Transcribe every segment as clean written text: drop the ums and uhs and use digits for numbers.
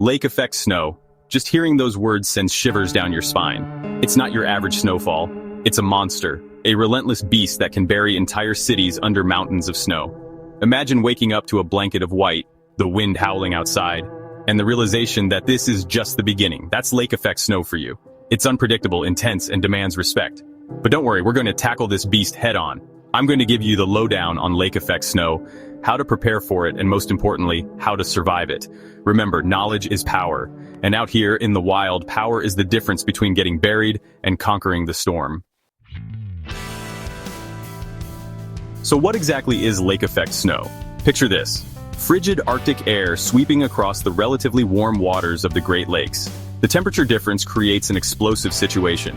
Lake effect snow. Just hearing those words sends shivers down your spine. It's not your average snowfall. It's a monster, a relentless beast that can bury entire cities under mountains of snow. Imagine waking up to a blanket of white, the wind howling outside, and the realization that this is just the beginning. That's lake effect snow for you. It's unpredictable, intense, and demands respect. But don't worry, we're going to tackle this beast head on. I'm going to give you the lowdown on lake effect snow, how to prepare for it, and most importantly, how to survive it. Remember, knowledge is power. And out here in the wild, power is the difference between getting buried and conquering the storm. So what exactly is lake effect snow? Picture this. Frigid Arctic air sweeping across the relatively warm waters of the Great Lakes. The temperature difference creates an explosive situation.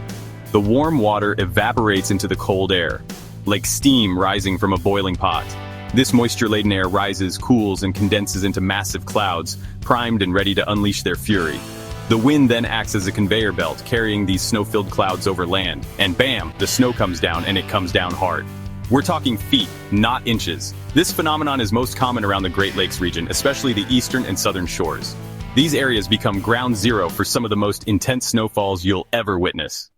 The warm water evaporates into the cold air, like steam rising from a boiling pot. This moisture-laden air rises, cools, and condenses into massive clouds, primed and ready to unleash their fury. The wind then acts as a conveyor belt, carrying these snow-filled clouds over land. And bam, the snow comes down, and it comes down hard. We're talking feet, not inches. This phenomenon is most common around the Great Lakes region, especially the eastern and southern shores. These areas become ground zero for some of the most intense snowfalls you'll ever witness.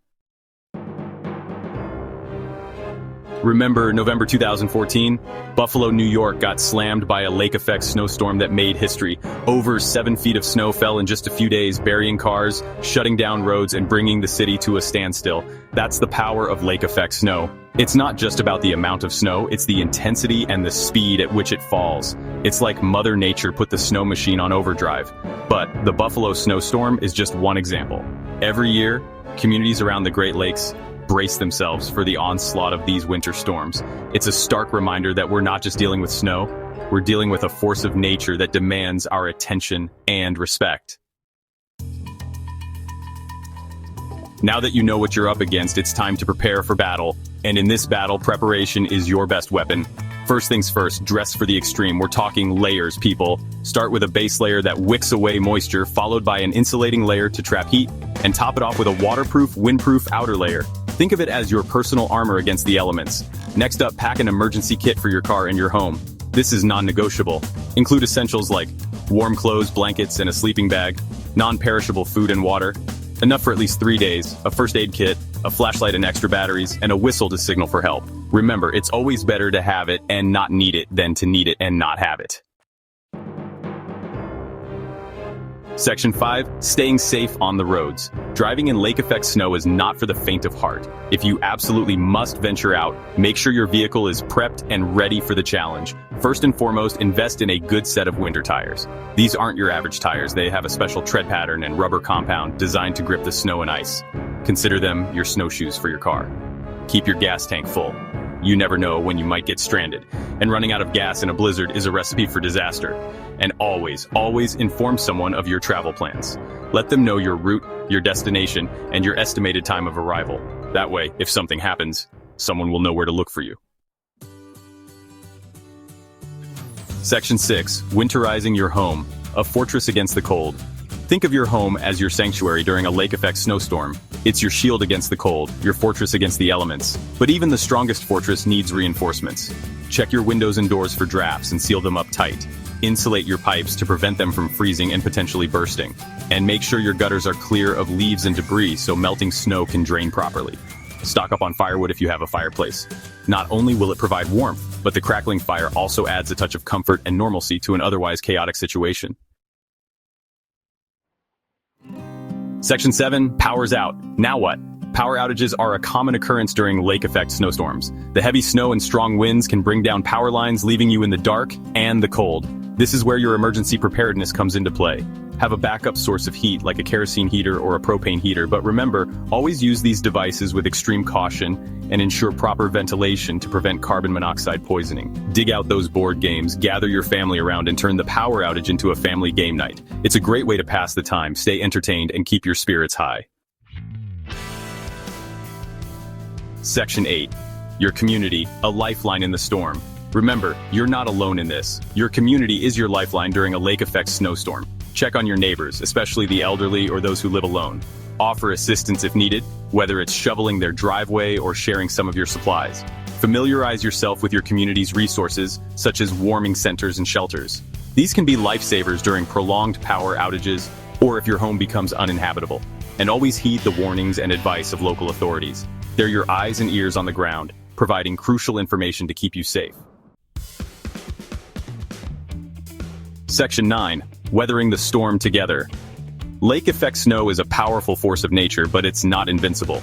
Remember November 2014? Buffalo, New York got slammed by a lake-effect snowstorm that made history. Over 7 feet of snow fell in just a few days, burying cars, shutting down roads, and bringing the city to a standstill. That's the power of lake-effect snow. It's not just about the amount of snow, it's the intensity and the speed at which it falls. It's like Mother Nature put the snow machine on overdrive. But the Buffalo snowstorm is just one example. Every year, communities around the Great Lakes brace themselves for the onslaught of these winter storms. It's a stark reminder that we're not just dealing with snow, we're dealing with a force of nature that demands our attention and respect. Now that you know what you're up against, it's time to prepare for battle. And in this battle, preparation is your best weapon. First things first, dress for the extreme. We're talking layers, people. Start with a base layer that wicks away moisture, followed by an insulating layer to trap heat, and top it off with a waterproof, windproof outer layer. Think of it as your personal armor against the elements. Next up, pack an emergency kit for your car and your home. This is non-negotiable. Include essentials like warm clothes, blankets, and a sleeping bag, non-perishable food and water, enough for at least 3 days, a first aid kit, a flashlight and extra batteries, and a whistle to signal for help. Remember, it's always better to have it and not need it than to need it and not have it. Section 5. Staying safe on the roads. Driving in lake-effect snow is not for the faint of heart. If you absolutely must venture out, make sure your vehicle is prepped and ready for the challenge. First and foremost, invest in a good set of winter tires. These aren't your average tires. They have a special tread pattern and rubber compound designed to grip the snow and ice. Consider them your snowshoes for your car. Keep your gas tank full. You never know when you might get stranded, and running out of gas in a blizzard is a recipe for disaster. And always, always inform someone of your travel plans. Let them know your route, your destination, and your estimated time of arrival. That way, if something happens, someone will know where to look for you. Section 6. Winterizing your home. A fortress against the cold. Think of your home as your sanctuary during a lake-effect snowstorm. It's your shield against the cold, your fortress against the elements. But even the strongest fortress needs reinforcements. Check your windows and doors for drafts and seal them up tight. Insulate your pipes to prevent them from freezing and potentially bursting. And make sure your gutters are clear of leaves and debris so melting snow can drain properly. Stock up on firewood if you have a fireplace. Not only will it provide warmth, but the crackling fire also adds a touch of comfort and normalcy to an otherwise chaotic situation. Section 7. Power's out. Now what? Power outages are a common occurrence during lake-effect snowstorms. The heavy snow and strong winds can bring down power lines, leaving you in the dark and the cold. This is where your emergency preparedness comes into play. Have a backup source of heat like a kerosene heater or a propane heater, but remember, always use these devices with extreme caution and ensure proper ventilation to prevent carbon monoxide poisoning. Dig out those board games, gather your family around, and turn the power outage into a family game night. It's a great way to pass the time, stay entertained, and keep your spirits high. Section 8. Your community, a lifeline in the storm. Remember, you're not alone in this. Your community is your lifeline during a lake-effect snowstorm. Check on your neighbors, especially the elderly or those who live alone. Offer assistance if needed, whether it's shoveling their driveway or sharing some of your supplies. Familiarize yourself with your community's resources, such as warming centers and shelters. These can be lifesavers during prolonged power outages or if your home becomes uninhabitable. And always heed the warnings and advice of local authorities. They're your eyes and ears on the ground, providing crucial information to keep you safe. Section 9. Weathering the storm together. Lake effect snow is a powerful force of nature, but it's not invincible.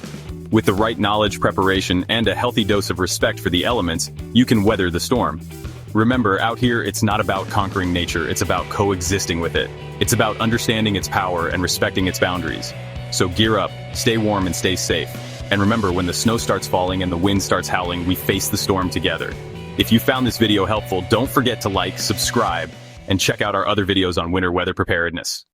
With the right knowledge, preparation, and a healthy dose of respect for the elements, you can weather the storm. Remember, out here, it's not about conquering nature, it's about coexisting with it. It's about understanding its power and respecting its boundaries. So gear up, stay warm, and stay safe. And remember, when the snow starts falling and the wind starts howling, we face the storm together. If you found this video helpful, don't forget to like, subscribe, and check out our other videos on winter weather preparedness.